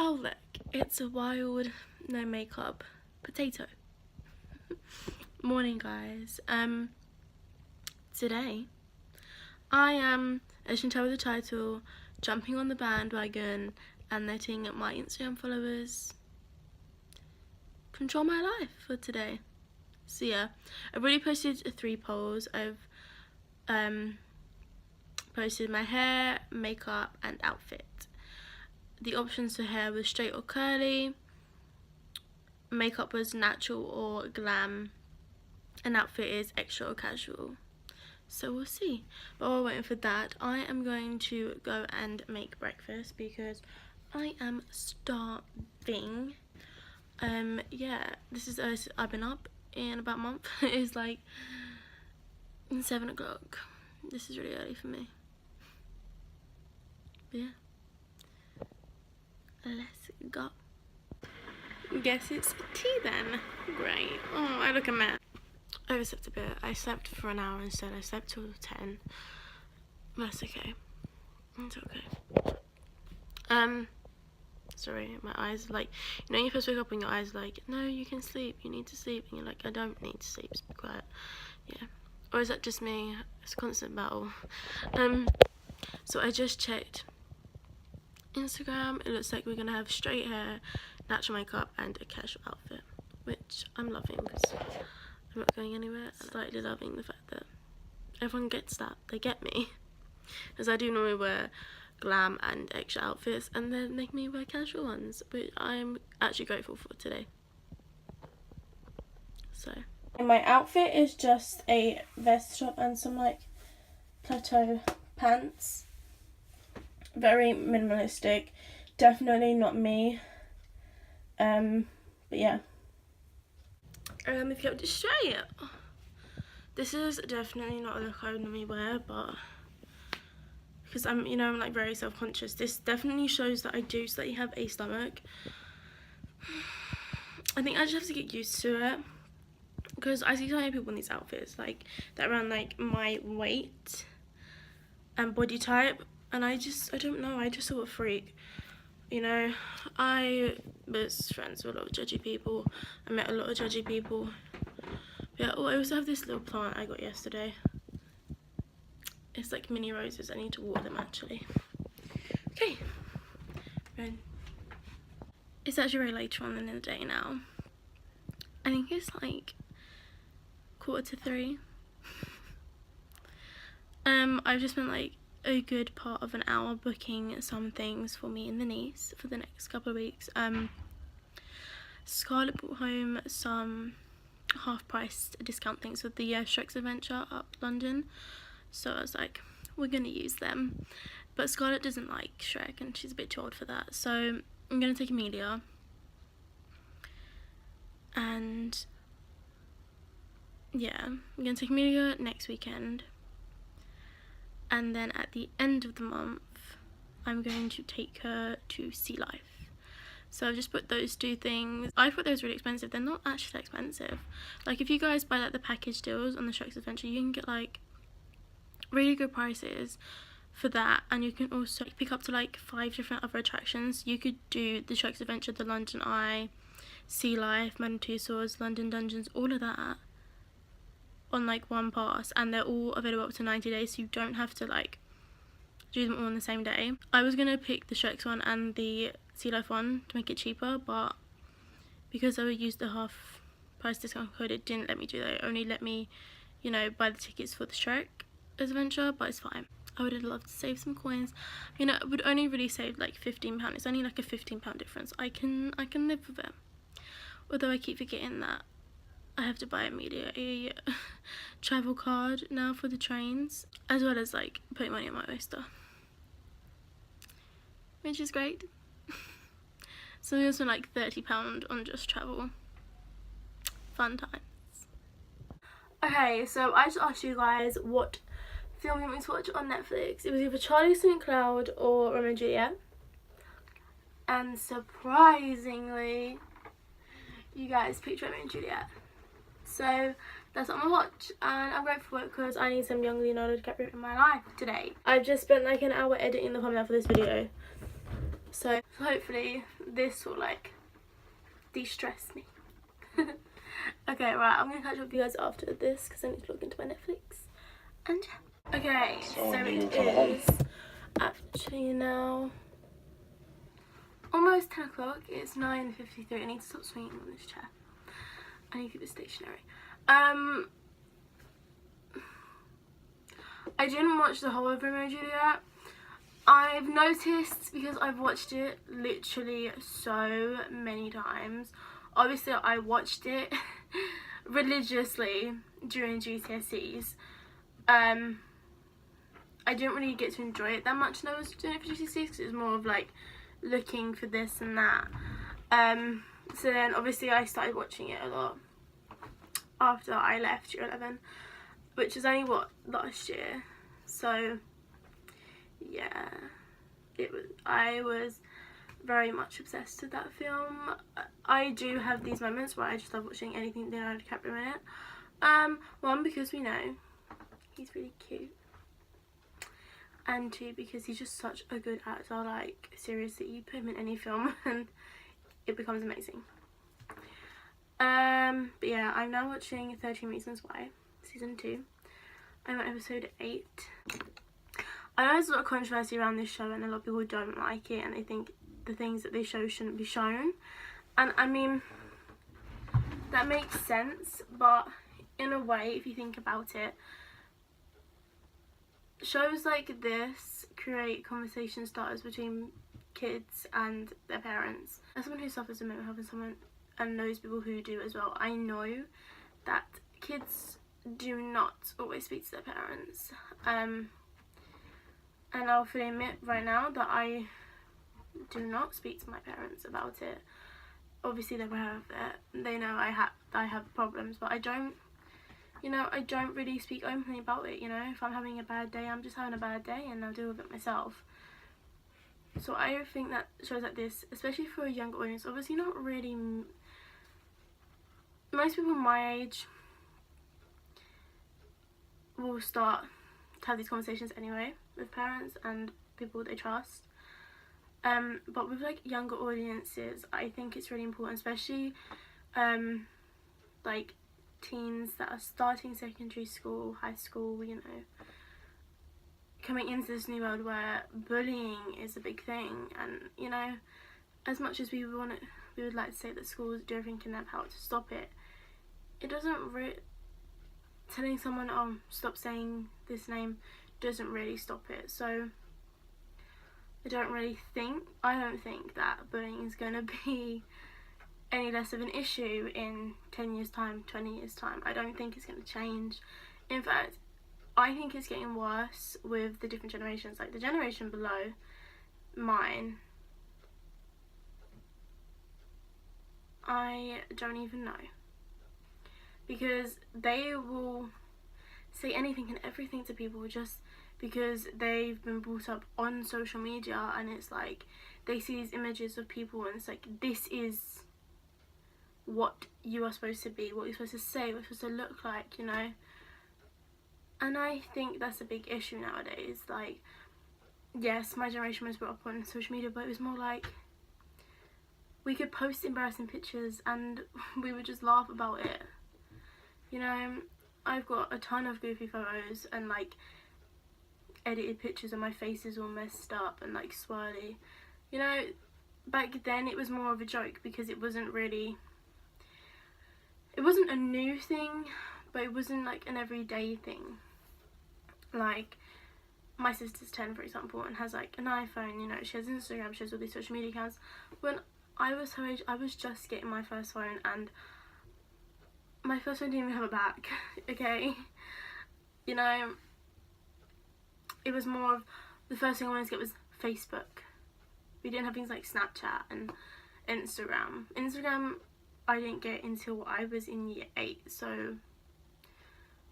Oh look, it's a wild, no makeup potato. Morning guys. Today I am, as you can tell with the title, jumping on the bandwagon and letting my Instagram followers control my life for today. So yeah, I've already posted 3 polls. I've posted my hair, makeup and outfit. The options for hair was straight or curly, makeup was natural or glam, and outfit is extra or casual. So we'll see. But while we're waiting for that, I am going to go and make breakfast because I am starving. Yeah, this is I've been up in about a month. It's like 7 o'clock. This is really early for me. But yeah, let's go. Guess it's tea then. Great. Oh, I look a mess. I overslept a bit. I slept for an hour instead. I slept till 10. That's okay. It's okay. Sorry, my eyes like, you know, you first wake up and your eyes like, no, you can sleep, you need to sleep, and you're like, I don't need to sleep, just be quiet. Yeah. Or is that just me? It's a constant battle. So I just checked Instagram. It looks like we're gonna have straight hair, natural makeup, and a casual outfit, which I'm loving because I'm not going anywhere. I'm slightly loving the fact that everyone gets that. They get me. As I do normally wear glam and extra outfits, and then make me wear casual ones, which I'm actually grateful for today. So, and my outfit is just a vest top and some like plateau pants. Very minimalistic, definitely not me. But yeah. If you have to straight, this is definitely not a look I would normally wear, but because I'm, you know, I'm like very self-conscious. This definitely shows that I do slightly have a stomach. I think I just have to get used to it because I see so many people in these outfits like that around like my weight and body type, and I don't know, I just sort of freak. You know, I was friends with a lot of judgy people. I met a lot of judgy people. Yeah, oh, I also have this little plant I got yesterday. It's like mini roses. I need to water them actually. Okay. Then it's actually very later on in the day now. I think it's like 2:45. I've just spent like a good part of an hour booking some things for me and the niece for the next couple of weeks. Scarlett brought home some half-priced discount things with the Shrek's Adventure up London. So I was like, we're gonna use them. But Scarlett doesn't like Shrek and she's a bit too old for that. So I'm gonna take Amelia. And yeah, I'm gonna take Amelia next weekend. And then at the end of the month, I'm going to take her to Sea Life. So I've just put those 2 things. I thought those were really expensive. They're not actually that expensive. Like if you guys buy like the package deals on the Shrek's Adventure, you can get like really good prices for that, and you can also pick up to like 5 different other attractions. You could do the Shrek's Adventure, the London Eye, Sea Life, Madame Tussauds, London Dungeons, all of that on like one pass, and they're all available up to 90 days, so you don't have to like do them all on the same day. I was gonna pick the Shrek's one and the Sea Life one to make it cheaper, but because I would use the half price discount code, it didn't let me do that. It only let me, you know, buy the tickets for the Shrek Adventure, but it's fine. I would have loved to save some coins. You know, I would only really save like £15. It's only like a £15 difference. I can live with it. Although I keep forgetting that I have to buy Amelia a travel card now for the trains, as well as like putting money on my Oyster, which is great. So we also like £30 on just travel. Fun times. Okay, so I just asked you guys what film you want me to watch on Netflix. It was either Charlie St. Cloud or Romeo and Juliet. And surprisingly, you guys picked Romeo and Juliet. So that's what I'm gonna watch, and I'm grateful for it because I need some young Leonardo DiCaprio in my life today. I've just spent like an hour editing the thumbnail for this video. So hopefully this will like de-stress me. Okay, right, I'm gonna catch up with you guys after this because I need to log into my Netflix. And yeah. Okay, so it is actually now almost 10 o'clock. It's 9:53. I need to stop swinging on this chair. I need to keep it stationary. I didn't watch the whole of Romeo and Juliet. I've noticed, because I've watched it literally so many times. Obviously, I watched it religiously during GCSEs. I didn't really get to enjoy it that much when I was doing it for GCSEs because it was more of like looking for this and that. So then obviously I started watching it a lot after I left year 11, which is only what, last year. So yeah, I was very much obsessed with that film. I do have these moments where I just love watching anything Leonardo DiCaprio in it. One, because we know he's really cute, and two, because he's just such a good actor. Like, seriously, you put him in any film and it becomes amazing. But yeah, I'm now watching 13 Reasons Why, season 2. I'm on episode 8. I know there's a lot of controversy around this show and a lot of people don't like it and they think the things that they show shouldn't be shown. And I mean, that makes sense, but in a way, if you think about it, shows like this create conversation starters between kids and their parents. As someone who suffers from mental health and knows people who do as well, I know that kids do not always speak to their parents. And I'll fully admit right now that I do not speak to my parents about it. Obviously they're aware of it. They know I have problems, but I don't really speak openly about it, you know. If I'm having a bad day, I'm just having a bad day and I'll deal with it myself. So I think that shows like this, especially for a younger audience, obviously not really, most people my age will start to have these conversations anyway with parents and people they trust. But with like younger audiences, I think it's really important, especially like teens that are starting secondary school, high school, you know, coming into this new world where bullying is a big thing. And you know, as much as we would like to say that schools do everything in their power to stop it, it doesn't telling someone, oh, stop saying this name, doesn't really stop it. So I don't think that bullying is going to be any less of an issue in 10 years time, 20 years time. I don't think it's going to change. In fact, I think it's getting worse with the different generations. Like the generation below mine, I don't even know, because they will say anything and everything to people just because they've been brought up on social media, and it's like they see these images of people and it's like, this is what you are supposed to be, what you're supposed to say, what you're supposed to look like, you know. And I think that's a big issue nowadays. Like, yes, my generation was brought up on social media, but it was more like we could post embarrassing pictures and we would just laugh about it, you know. I've got a ton of goofy photos and like edited pictures and my face is all messed up and like swirly, you know. Back then it was more of a joke because it wasn't a new thing, but it wasn't like an everyday thing. Like my sister's 10, for example, and has like an iPhone, you know, she has Instagram, she has all these social media accounts. When I was her age, I was just getting my first phone, and my first phone didn't even have a back, okay? You know, it was more of, the first thing I wanted to get was Facebook. We didn't have things like Snapchat and Instagram. Instagram I didn't get until I was in year 8, so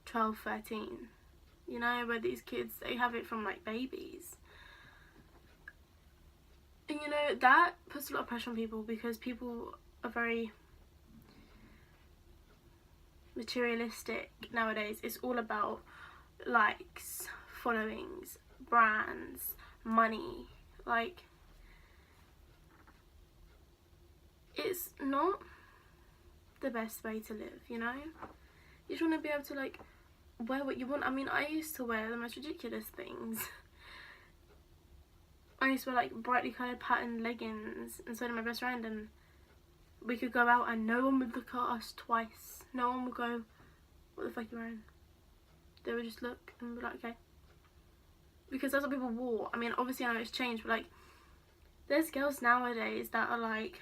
12, 13. You know, where these kids, they have it from like babies. And you know, that puts a lot of pressure on people because people are very materialistic nowadays. It's all about likes, followings, brands, money. Like, it's not the best way to live, you know? You just want to be able to like wear what you want. I mean, I used to wear the most ridiculous things. I used to wear like brightly coloured patterned leggings, and so did my best friend, and we could go out and no one would look at us twice. No one would go, what the fuck are you wearing? They would just look and be like, okay. Because that's what people wore. I mean, obviously I know it's changed, but like, there's girls nowadays that are like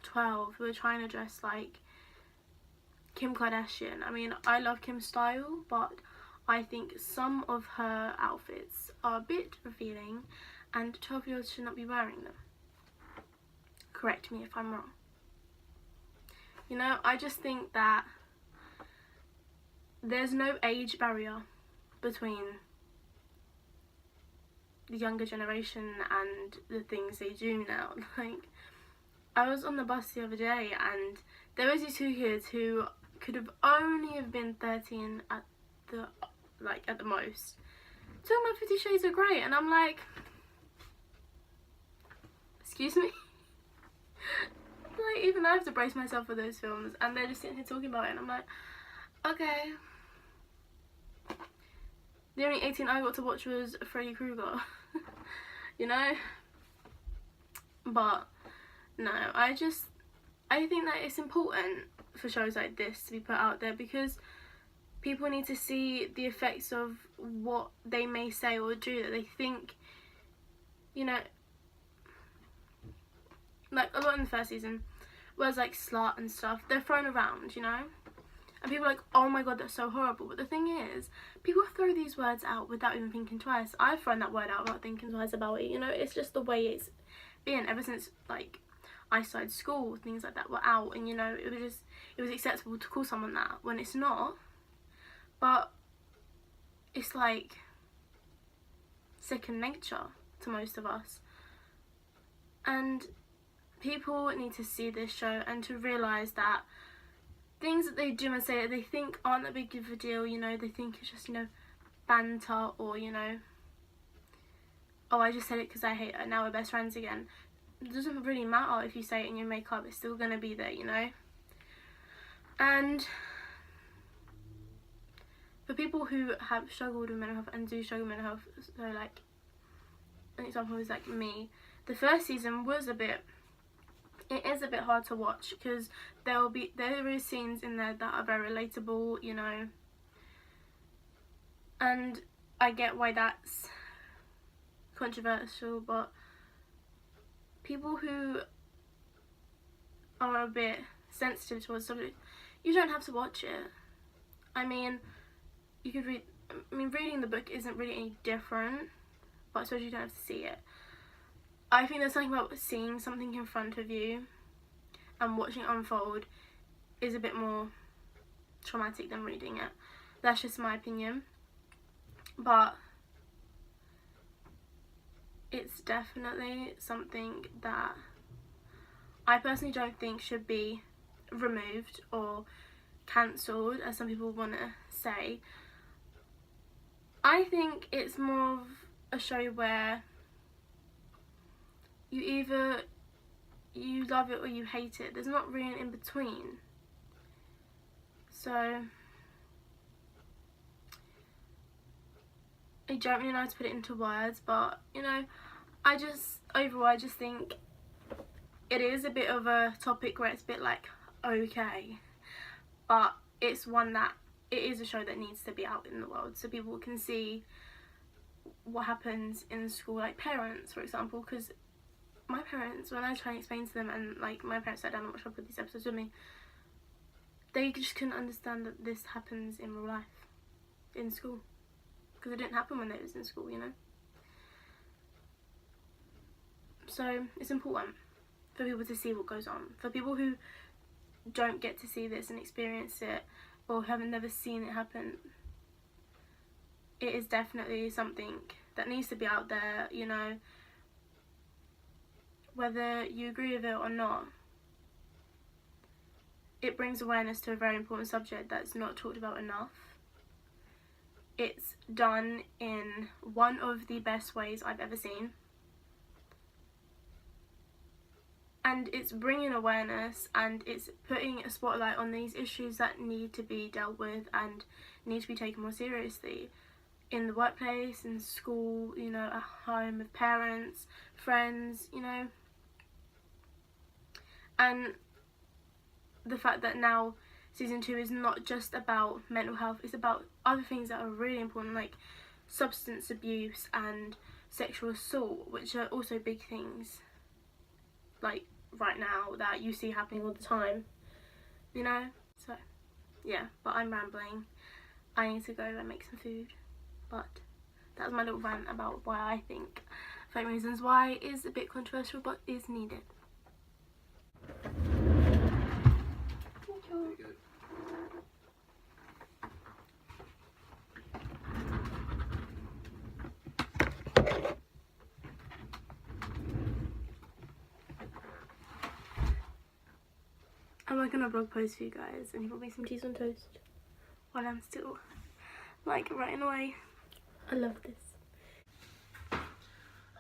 12 who are trying to dress like Kim Kardashian. I mean, I love Kim's style, but I think some of her outfits are a bit revealing, and 12-year-olds should not be wearing them. Correct me if I'm wrong. You know, I just think that there's no age barrier between the younger generation and the things they do now. Like, I was on the bus the other day and there was these two kids who could have only have been 13 at the most, talking about 50 Shades of Grey, and I'm like, excuse me? Like, even I have to brace myself for those films, and they're just sitting here talking about it, and I'm like, okay. The only 18 I got to watch was Freddy Krueger, you know? But, no, I think that it's important for shows like this to be put out there, because people need to see the effects of what they may say or do that they think, you know, like a lot in the first season, words like slut and stuff, they're thrown around, you know, and people are like, oh my god, that's so horrible. But the thing is, people throw these words out without even thinking twice. I've thrown that word out without thinking twice about it, you know. It's just the way it's been ever since, like, I started school. Things like that were out, and you know, it was acceptable to call someone that when it's not. But it's like second nature to most of us, and people need to see this show and to realise that things that they do and say that they think aren't that big of a deal, you know, they think it's just, you know, banter, or, you know, oh, I just said it because I hate her, now we're best friends again. It doesn't really matter if you say it in your makeup, it's still going to be there, you know. And for people who have struggled with mental health and do struggle with mental health, so like an example is like me, the first season was it is a bit hard to watch, because there is scenes in there that are very relatable, you know, and I get why that's controversial, but people who are a bit sensitive towards something, you don't have to watch it. I mean, you could reading the book isn't really any different, but I suppose you don't have to see it. I think there's something about seeing something in front of you and watching it unfold is a bit more traumatic than reading it. That's just my opinion. But it's definitely something that I personally don't think should be removed or cancelled, as some people want to say. I think it's more of a show where you love it or you hate it. There's not really an in-between. So I don't really know how to put it into words, but, you know, overall I just think it is a bit of a topic where it's a bit like, okay, but it's one that, it is a show that needs to be out in the world so people can see what happens in school, like parents, for example, because my parents, when I was trying to explain to them, and like my parents sat down and watched a couple of these episodes with me, they just couldn't understand that this happens in real life, in school, because it didn't happen when they was in school, you know. So it's important for people to see what goes on. For people who don't get to see this and experience it, or haven't never seen it happen, it is definitely something that needs to be out there, you know, whether you agree with it or not. It brings awareness to a very important subject that's not talked about enough. It's done in one of the best ways I've ever seen. and it's bringing awareness, and it's putting a spotlight on these issues that need to be dealt with and need to be taken more seriously in the workplace, in school, you know, at home with parents, friends, you know. And the fact that now season 2 is not just about mental health, it's about other things that are really important, like substance abuse and sexual assault, which are also big things, like right now, that you see happening all the time, you know. So yeah, but I'm rambling. I need to go and make some food, but that's my little rant about why I think 30 Reasons Why is a bit controversial but is needed. Thank you. I'm working on a blog post for you guys, and you got me some cheese on toast while I'm still like writing away. I love this.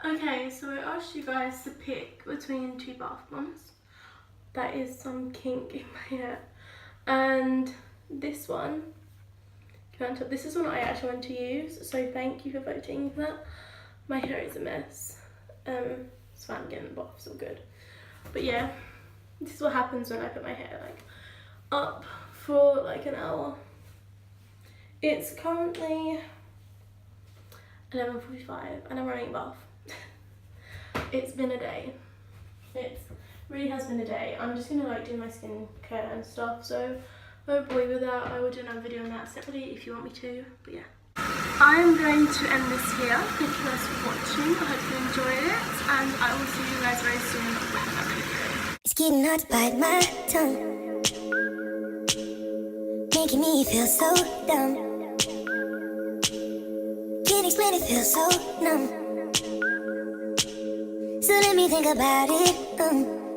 Okay, so I asked you guys to pick between 2 bath bombs. That is some kink in my hair, and this one. This is one I actually want to use, so thank you for voting for that. My hair is a mess, it's fine, I'm getting the bath, it's all good. But yeah, this is what happens when I put my hair like up for like an hour. It's currently 11:45 and I'm running a bath. It's been a day. It really has been a day. I'm just gonna like do my skincare and stuff, so oh boy, with that I will do another video on that separately if you want me to, but yeah. I'm going to end this here. Thank you guys for watching. I hope you enjoyed it, and I will see you guys very soon with another video. It's getting hard to bite my tongue, making me feel so dumb. Can't explain it, feels so numb. So let me think about it.